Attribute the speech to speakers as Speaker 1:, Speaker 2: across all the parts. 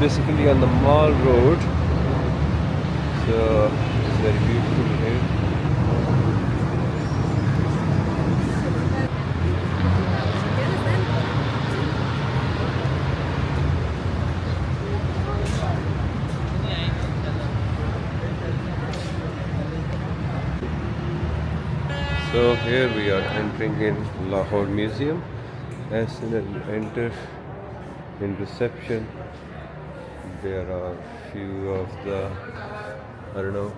Speaker 1: basically on the Mall Road. So it's very beautiful here. So here we are entering in Lahore Museum. As soon as you enter in reception, there are few of the, I don't know,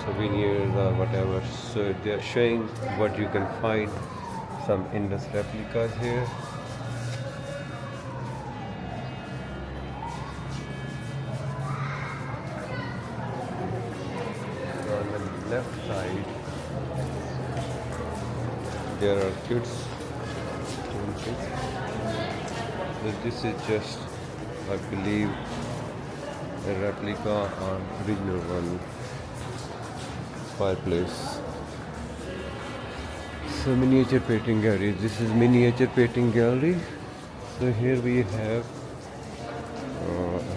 Speaker 1: souvenirs or whatever. So they are showing what you can find. Some Indus replicas here. On the left side, there are kids. So this is just, I believe, a replica or original one fireplace. So miniature painting gallery. This is miniature painting gallery. So here we have, I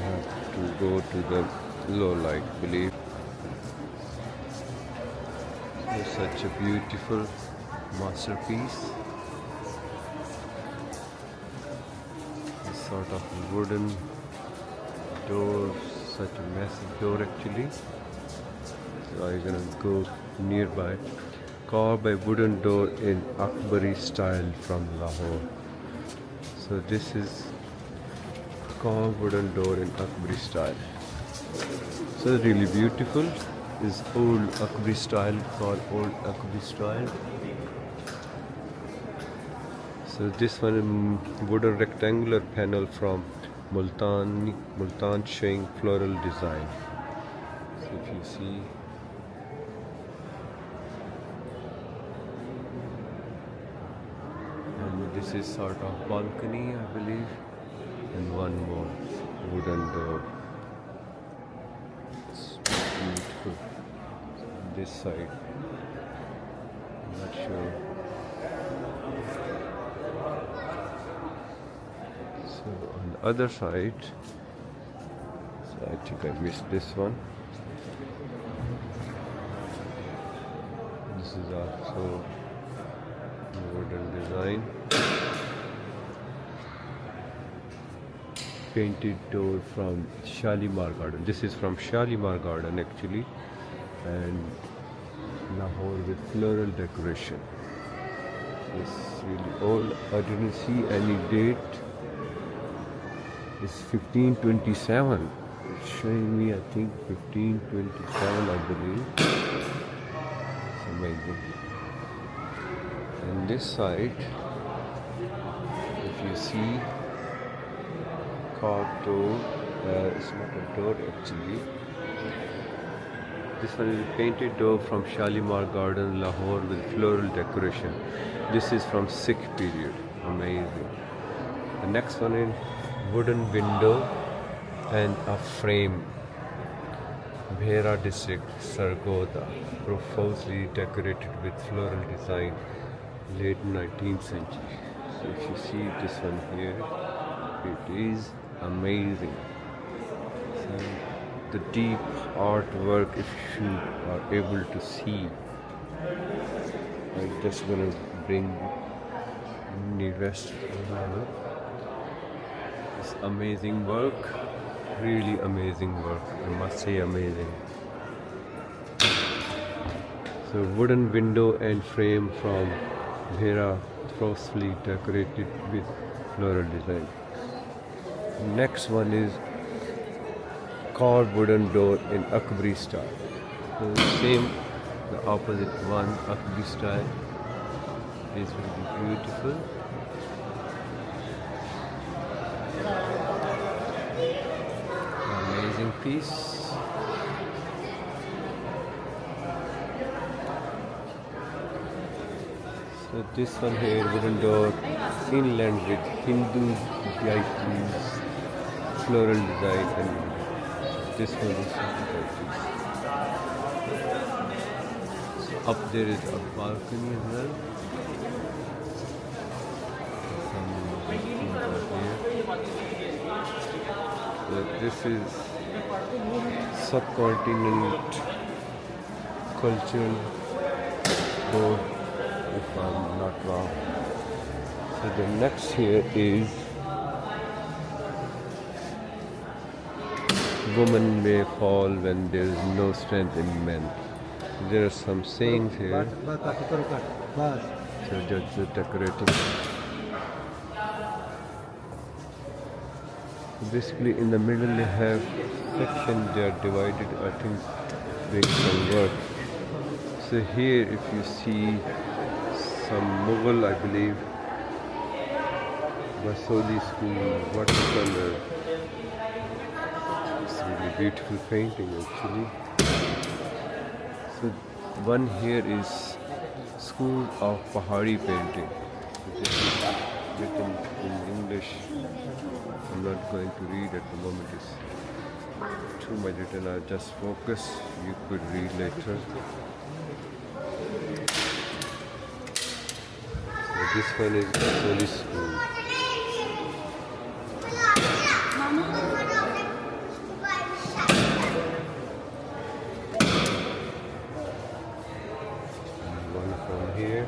Speaker 1: have to go to the low light, believe. It's such a beautiful masterpiece. This sort of wooden door, such a massive door actually. So I'm gonna go nearby. Carved by wooden door in Akbari style from Lahore. So this is carved wooden door in Akbari style. So really beautiful. Is old Akbari style, called old Akbari style. So this one wooden rectangular panel from Multan showing floral design. So if you see, and this is sort of balcony, I believe, and one more wooden door. It's beautiful. This side, I'm not sure. So on the other side, so I think I missed this one. This is also wooden design. Painted door from Shalimar Garden. This is from Shalimar Garden actually, and Lahore with floral decoration. It's really old. I didn't see any date. It's 1527. It's showing me, I think, 1527, I believe. It's amazing. And this side, if you see, carved door. It's not a door actually. This one is a painted door from Shalimar Garden, Lahore with floral decoration. This is from Sikh period. Amazing. The next one is wooden window and a frame. Bhera district, Sargodha, profusely decorated with floral design, late 19th century. So if you see this one here, it is amazing. So the deep artwork, if you are able to see, I'm just gonna bring the rest over. It's amazing work, really amazing work, I must say amazing. So wooden window and frame from Bhera, profusely decorated with floral design. Next one is carved wooden door in Akbari style. So same, the opposite one, Akbari style. This will be beautiful. Amazing piece. So this one here, wooden door, inland with Hindu deities, floral design, and this one is so up there is a balcony as well. Some things are here. This is subcontinent cultural board, if I'm not wrong. So the next here is women may fall when there is no strength in men. There are some sayings here. So just decorating. Basically, in the middle they have section. They are divided. I think with some work. So here, if you see some Mughal, I believe, Basodi school watercolor. It's really beautiful painting actually. So one here is School of Pahari Painting. This is written in English. I'm not going to read at the moment. It's too much written. I'll just focus. You could read later. So this one is Basodi school. Here,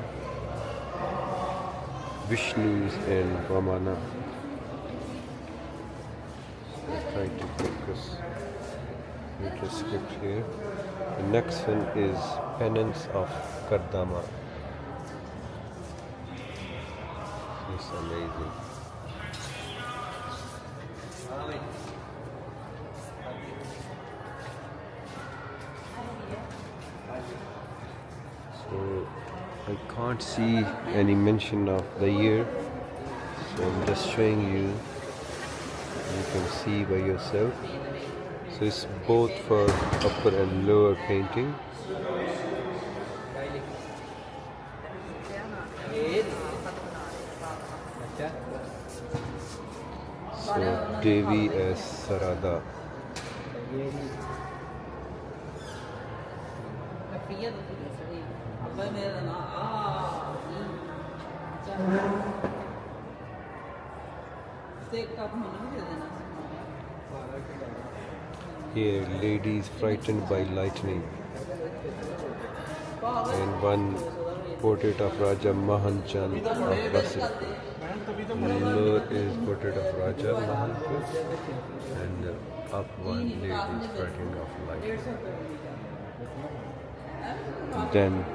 Speaker 1: Vishnu's and Vamana. Trying to focus. Read the script here. The next one is Penance of Kardama. It's amazing. So I can't see any mention of the year, so I'm just showing you. You can see by yourself. So it's both for upper and lower painting. So Devi as Sarada. Here, ladies frightened by lightning, and one portrait of Raja Mahan Chand of Basra. Lower is portrait of Raja Mahan Chand, and up one lady is frightened of lightning. Then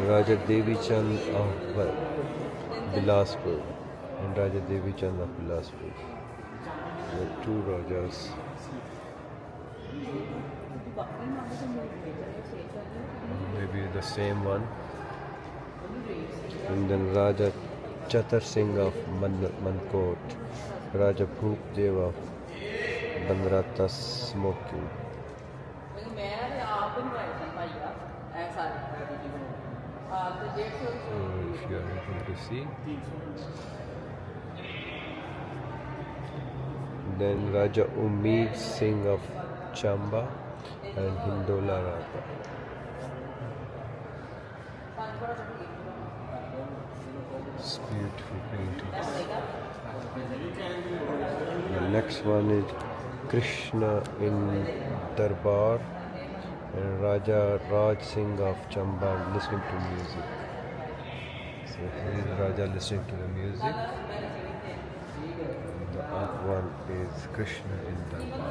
Speaker 1: Raja Devi Chand of Bilaspur and Raja Devi Chand of Bilaspur. The two Rajas. Maybe the same one. And then Raja Chatar Singh of Mankot, Raja Bhoop Dev of Banrata Smoking. If you are able to see. Then Raja Umeed Singh of Chamba and Hindola Raja. It's beautiful painting. The next one is Krishna in Darbar and Raja Raj Singh of Chamba listening to music. So here is Raja listening to the music. The up one is Krishna in Darbar.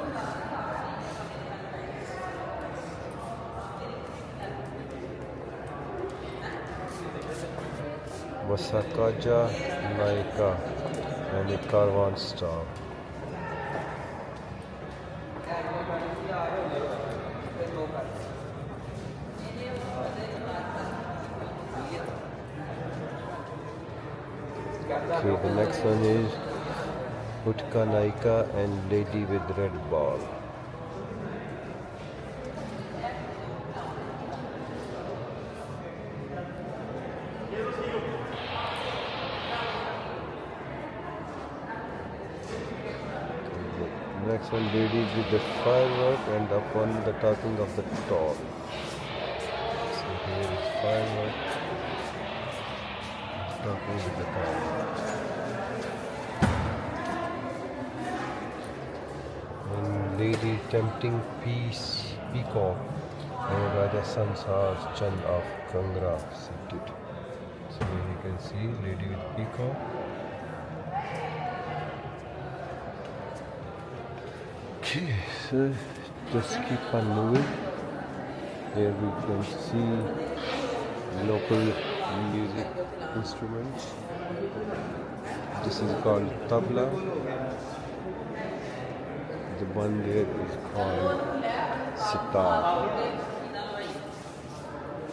Speaker 1: Wasakaja Naika and a Karwan Star. Okay, the next one is Utka Naika and Lady with Red Ball. Next one, ladies with the firework and upon the topping of the tall. So here is firework, topping with the tall. Lady tempting peacock and Raja Sansar Chand of Kangra seated. So here you can see lady with peacock. Okay, so just keep on moving. Here we can see local music instruments. This is called tabla. The one there is called sitar.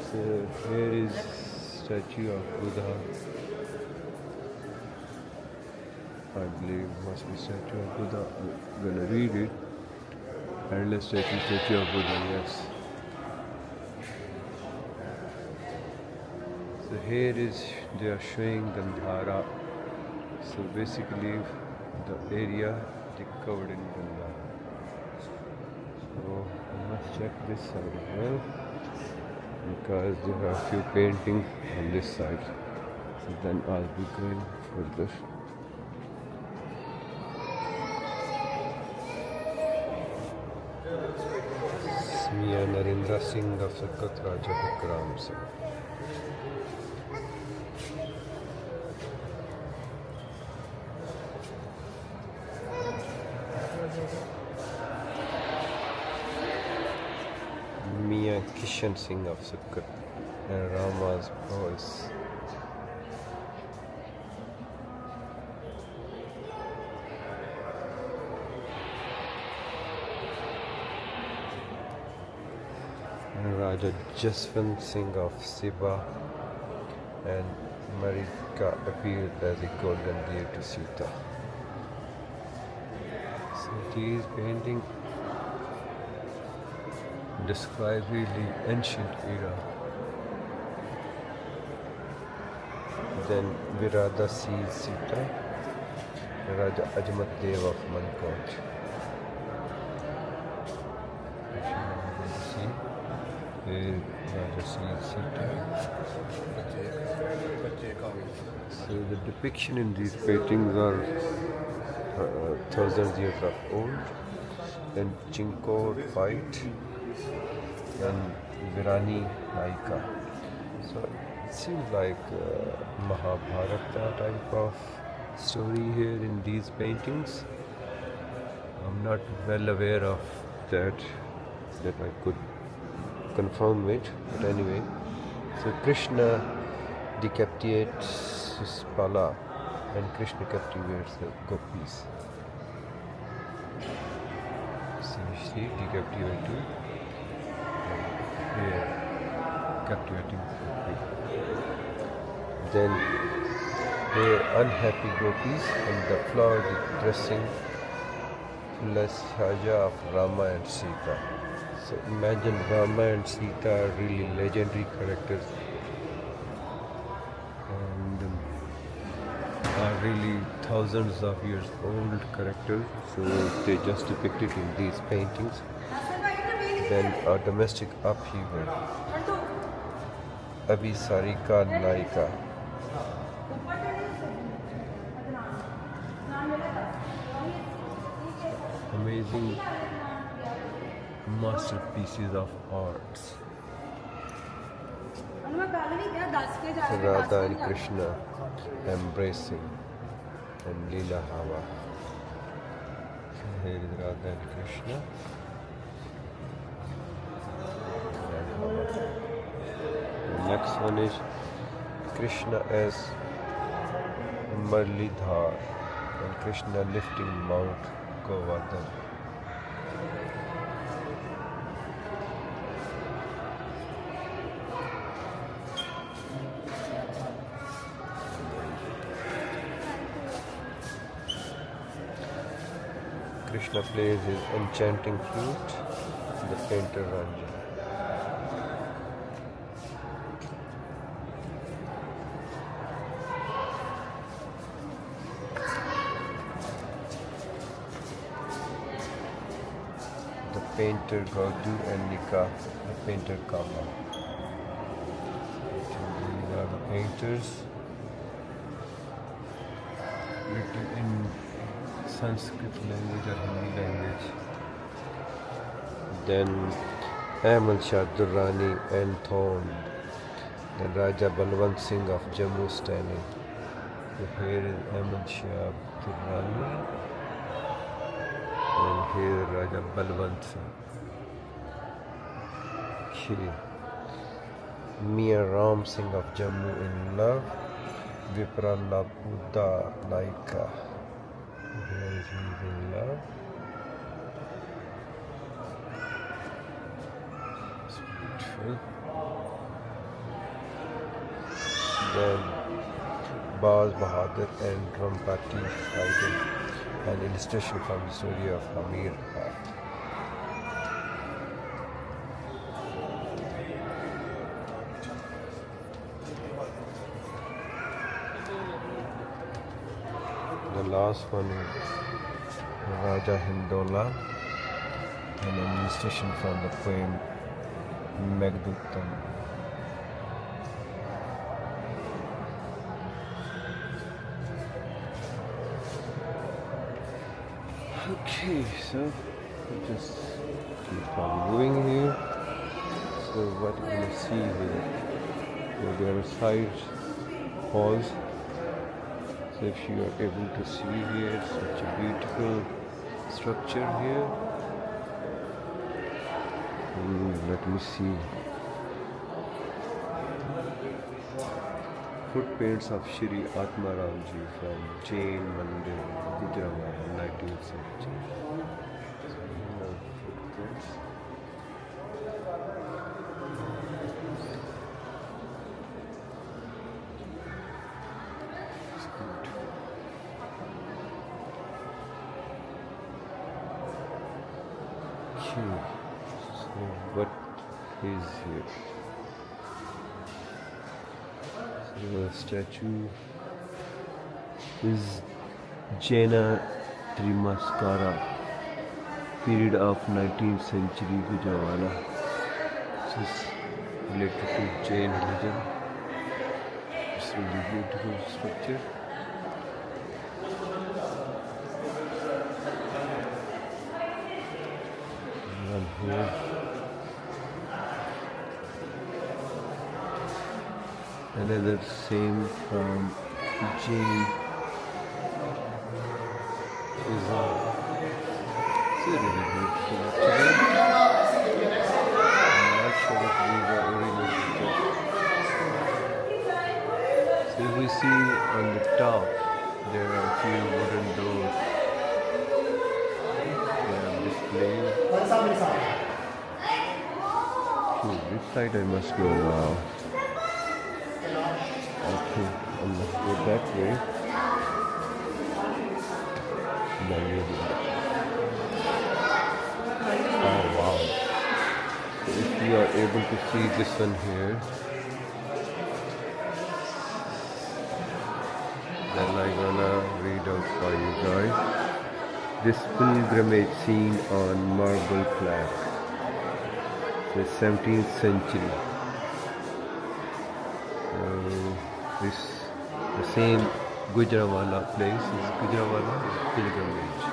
Speaker 1: So here is statue of Buddha. I believe must be statue of Buddha. I'm gonna read it. Endless statue of Buddha. Yes. So here is they are showing Gandhara. So basically the area they covered in Gandhara. So I must check this side as well because there are a few paintings on this side. So then I'll be going further. Mia Narendra Singh of Sakat Raja Vikram Singh. Mia Kishan Singh of Sukkot and Rama's voice. And Raja Jaswant Singh of Siba and Marika appeared as a golden deer to Sita. So these paintings describe really ancient era. Then Virada sees Sita, Raja Ajmat Dev of Mankot. Raja sees Sita. So the depiction in these paintings are thousands years of old. Then Chinkor fight and Virani Naika. So it seems like Mahabharata type of story here in these paintings. I'm not well aware of that I could confirm it, but anyway. So Krishna decapitates Suspala and Krishna captivates the gopis. So you see decapitating. Captivating. Then the unhappy gopis and the flower dressing plus Raja of Rama and Sita. So imagine Rama and Sita are really legendary characters and are really thousands of years old characters. So they just depicted in these paintings. Then a domestic upheaval. Abhisarika Naika. Amazing masterpieces of arts. Radha and Krishna embracing and Leela Hava. Here is Radha and Krishna. The next one is Krishna as Marlidhar and Krishna lifting Mount Govardhan. Krishna plays his enchanting flute, the painter Ranjan. The painter Gaudu and Nika, the painter Kama. These are the painters written in Sanskrit language or Hindi language. then Ahmad Shah Durrani enthroned, then Raja Balwant Singh of Jammu standing. So here is Ahmad Shah Durrani, and here Raja Balwant Singh. Okay. Mia Ram Singh of Jammu in love, Viprala Buddha Laika. Here is he in love. It's beautiful. Then Baz Bahadur and Rampati fighting, an illustration from the story of Amir Khan. The last one is Raja Hindola, an illustration from the poem Meghduttam. Okay, so we just keep on moving here. So what you can see here, so there are side halls. So if you are able to see here, such a beautiful structure here. Let me see. Footprints of Shri Atma Ramji from Jain Mandir, Gujranwala, 19th century. So here are footprints. It's beautiful. Okay. So what is here? The statue is Jaina Trimaskara, period of 19th century Gujranwala. This is related to Jain religion. It's a really beautiful structure. And here another same from Jain is really beautiful actually. I'm not sure if these are original. So if we see on the top there are a few wooden doors. They are displayed. This side I must go now. Okay, I'm going to go that way. Oh wow. So if you are able to see this one here, then I'm gonna read out for you guys. This pilgrimage scene on marble plaque. The 17th century. The same Gujranwala place is Gujranwala pilgrimage.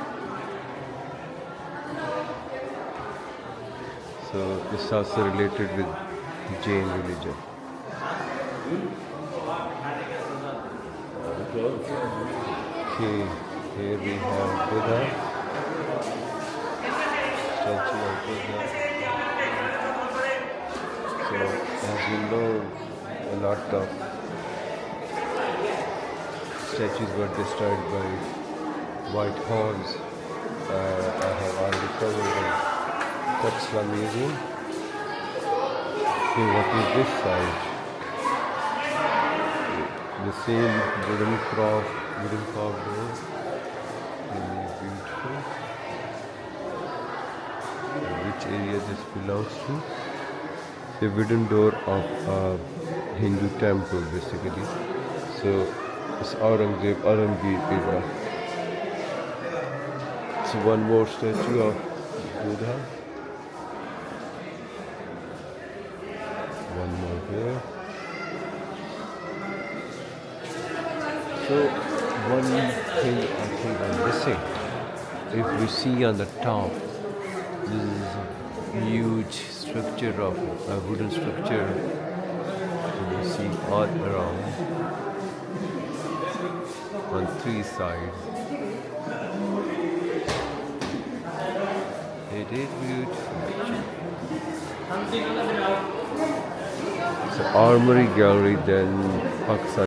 Speaker 1: So it's also related with Jain religion. Okay, here we have Buddha, statue of Buddha. So as you know, a lot of statues were destroyed by white horns. I have already covered in Texla Museum. Okay, what is this side? The same wooden carved door. Really beautiful. Which area this belongs to? The wooden door of a Hindu temple basically. So it's Aurangzeb era. So one more statue of Buddha. One more here. So one thing I think I'm missing. If we see on the top, this is huge structure of a wooden structure. You see all around on three sides. It is beautiful. So Armory Gallery, then Pakistan.